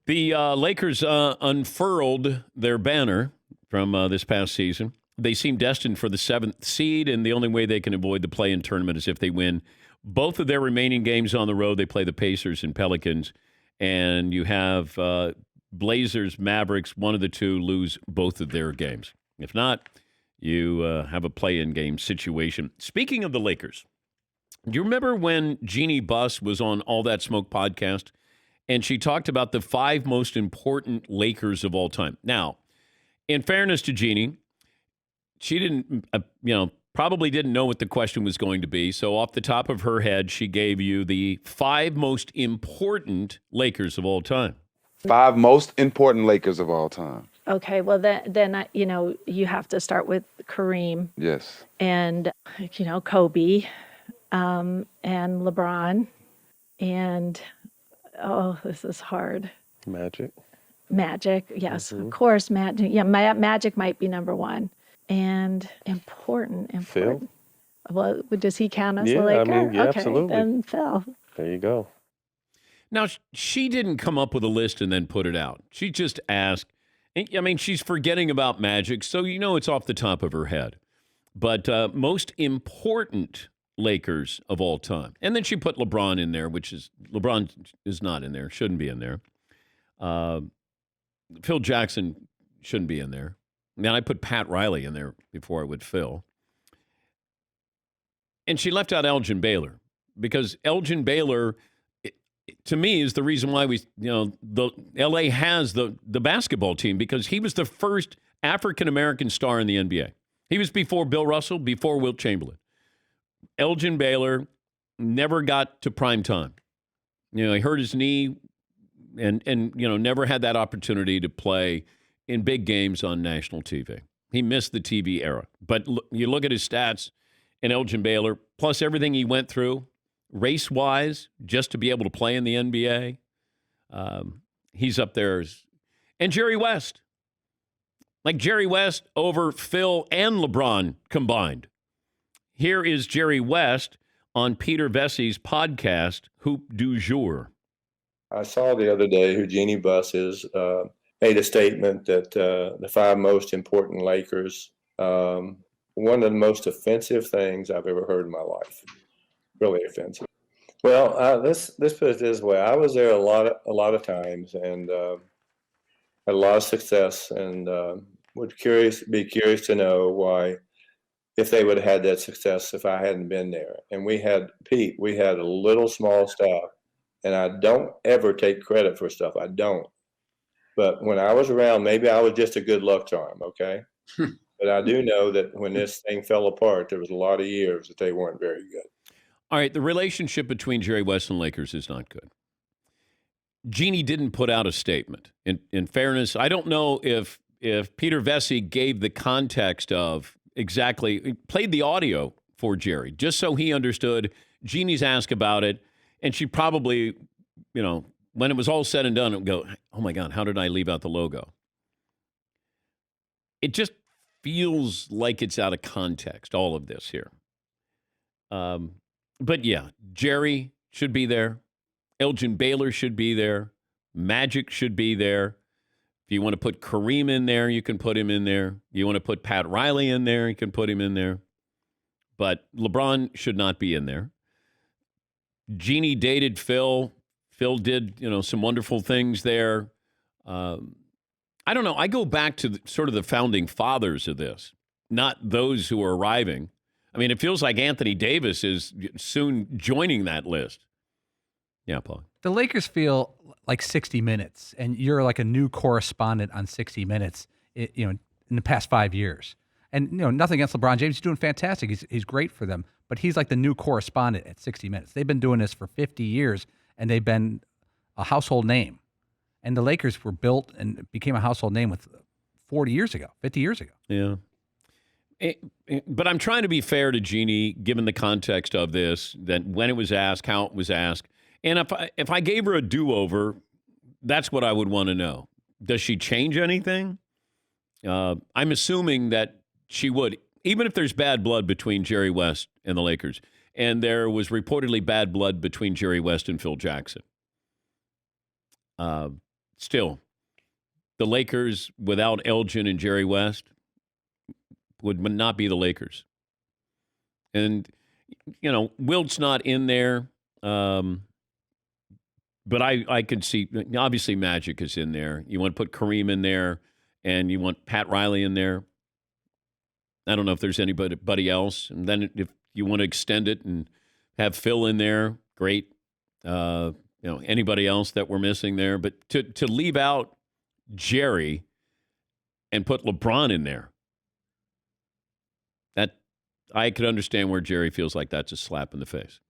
The Lakers unfurled their banner from this past season. They seem destined for the 7th seed, and the only way they can avoid the play-in tournament is if they win both of their remaining games on the road. They play the Pacers and Pelicans, and you have Blazers, Mavericks, one of the two lose both of their games. If not, you have a play-in game situation. Speaking of the Lakers, do you remember when Jeannie Buss was on All That Smoke podcast, and she talked about the 5 most important Lakers of all time? Now, in fairness to Jeannie, she didn't, probably didn't know what the question was going to be. So off the top of her head, she gave you the 5 most important Lakers of all time. 5 most important Lakers of all time. Okay, well, then you have to start with Kareem. Yes. And, Kobe, and LeBron, and, this is hard. Magic, yes, Of course, Magic. Yeah, Magic might be number 1. And important. Phil? Well, does he count as Yeah, a Laker? Okay, absolutely. then Phil. There you go. Now, she didn't come up with a list and then put it out. She just asked. I mean, she's forgetting about Magic, so it's off the top of her head. But most important Lakers of all time. And then she put LeBron in there, LeBron is not in there, shouldn't be in there. Phil Jackson shouldn't be in there. Now, I put Pat Riley in there before I would Phil. And she left out Elgin Baylor because Elgin Baylor, to me, is the reason why the LA has the basketball team, because he was the first African-American star in the NBA. He was before Bill Russell, before Wilt Chamberlain. Elgin Baylor never got to prime time. He hurt his knee and never had that opportunity to play in big games on national TV. He missed the TV era. But you look at his stats in Elgin Baylor, plus everything he went through, race-wise, just to be able to play in the NBA, he's up there. And Jerry West. Like Jerry West over Phil and LeBron combined. Here is Jerry West on Peter Vessey's podcast, Hoop Du Jour. I saw the other day who Jeannie Buss is, made a statement that the 5 most important Lakers, one of the most offensive things I've ever heard in my life. Really offensive. Well, let's put it this way. I was there a lot of times and had a lot of success, and would be curious to know why, if they would have had that success if I hadn't been there. And we had a little small staff, and I don't ever take credit for stuff. I don't. But when I was around, maybe I was just a good luck charm, okay? But I do know that when this thing fell apart, there was a lot of years that they weren't very good. All right, the relationship between Jerry West and Lakers is not good. Jeannie didn't put out a statement. In fairness, I don't know if Peter Vessey gave the context of exactly, played the audio for Jerry, just so he understood. Jeannie's asked about it, and she probably, when it was all said and done, it would go, oh my God, how did I leave out the logo? It just feels like it's out of context, all of this here. But yeah, Jerry should be there. Elgin Baylor should be there. Magic should be there. If you want to put Kareem in there, you can put him in there. You want to put Pat Riley in there, you can put him in there. But LeBron should not be in there. Jeannie dated Phil. Phil did, some wonderful things there. I don't know. I go back to sort of the founding fathers of this, not those who are arriving. I mean, it feels like Anthony Davis is soon joining that list. Yeah, Paul. The Lakers feel like 60 Minutes, and you're like a new correspondent on 60 Minutes, in the past 5 years. And, nothing against LeBron James. He's doing fantastic. He's great for them. But he's like the new correspondent at 60 Minutes. They've been doing this for 50 years, and they've been a household name. And the Lakers were built and became a household name with 40 years ago, 50 years ago. Yeah. But I'm trying to be fair to Jeannie, given the context of this, that when it was asked, how it was asked. And if I gave her a do-over, that's what I would want to know. Does she change anything? I'm assuming that she would, even if there's bad blood between Jerry West and the Lakers. And there was reportedly bad blood between Jerry West and Phil Jackson. still, the Lakers without Elgin and Jerry West would not be the Lakers. And, Wilt's not in there. But I could see, obviously, Magic is in there. You want to put Kareem in there, and you want Pat Riley in there. I don't know if there's anybody else. And then if you want to extend it and have Phil in there, great. Anybody else that we're missing there. But to leave out Jerry and put LeBron in there, that I could understand where Jerry feels like that's a slap in the face.